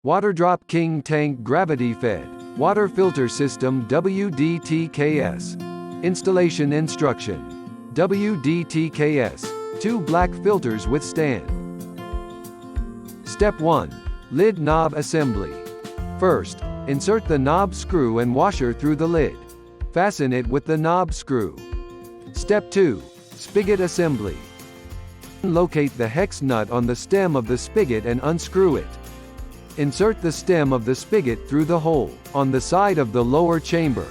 Waterdrop King Tank Gravity-Fed Water Filter System WDTKS. Installation Instruction. WDTKS. 2 black filters with stand. Step 1. Lid knob assembly. First, insert the knob screw and washer through the lid. Fasten it with the knob screw. Step 2. Spigot assembly. Locate the hex nut on the stem of the spigot and unscrew it. Insert the stem of the spigot through the hole on the side of the lower chamber.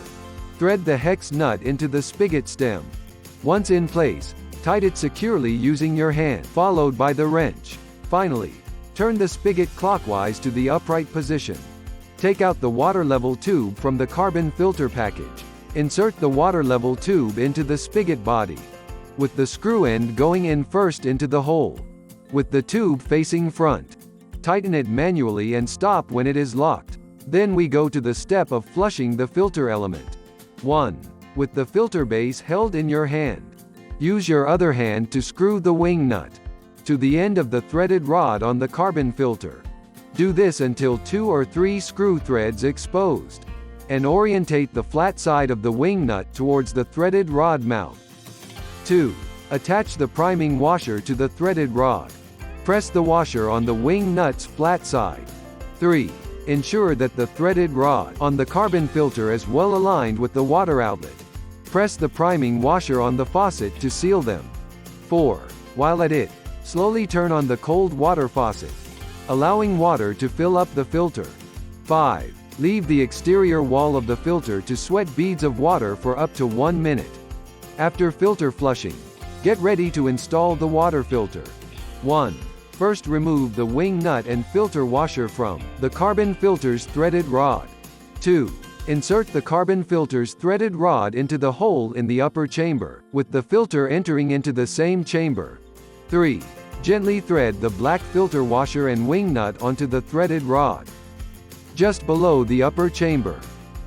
Thread the hex nut into the spigot stem. Once in place, tighten it securely using your hand, followed by the wrench. Finally, turn the spigot clockwise to the upright position. Take out the water level tube from the carbon filter package. Insert the water level tube into the spigot body, with the screw end going in first into the hole, with the tube facing front. Tighten it manually and stop when it is locked. Then we go to the step of flushing the filter element. 1. With the filter base held in your hand, use your other hand to screw the wing nut to the end of the threaded rod on the carbon filter. Do this until 2 or 3 screw threads exposed, and orientate the flat side of the wing nut towards the threaded rod mouth. 2. Attach the priming washer to the threaded rod. Press the washer on the wing nut's flat side. 3. Ensure that the threaded rod on the carbon filter is well aligned with the water outlet. Press the priming washer on the faucet to seal them. 4. While at it, slowly turn on the cold water faucet, allowing water to fill up the filter. 5. Leave the exterior wall of the filter to sweat beads of water for up to 1 minute. After filter flushing, get ready to install the water filter. 1. First, remove the wing nut and filter washer from the carbon filter's threaded rod. 2. Insert the carbon filter's threaded rod into the hole in the upper chamber, with the filter entering into the same chamber. 3. Gently thread the black filter washer and wing nut onto the threaded rod, just below the upper chamber.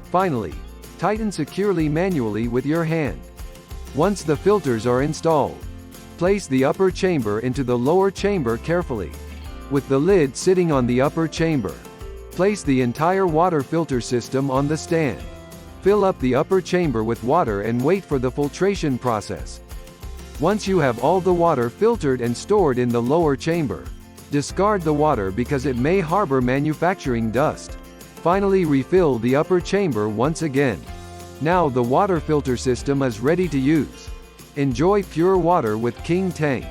Finally, tighten securely manually with your hand. Once the filters are installed, place the upper chamber into the lower chamber carefully. With the lid sitting on the upper chamber, place the entire water filter system on the stand. Fill up the upper chamber with water and wait for the filtration process. Once you have all the water filtered and stored in the lower chamber, discard the water because it may harbor manufacturing dust. Finally, refill the upper chamber once again. Now the water filter system is ready to use. Enjoy pure water with King Tank.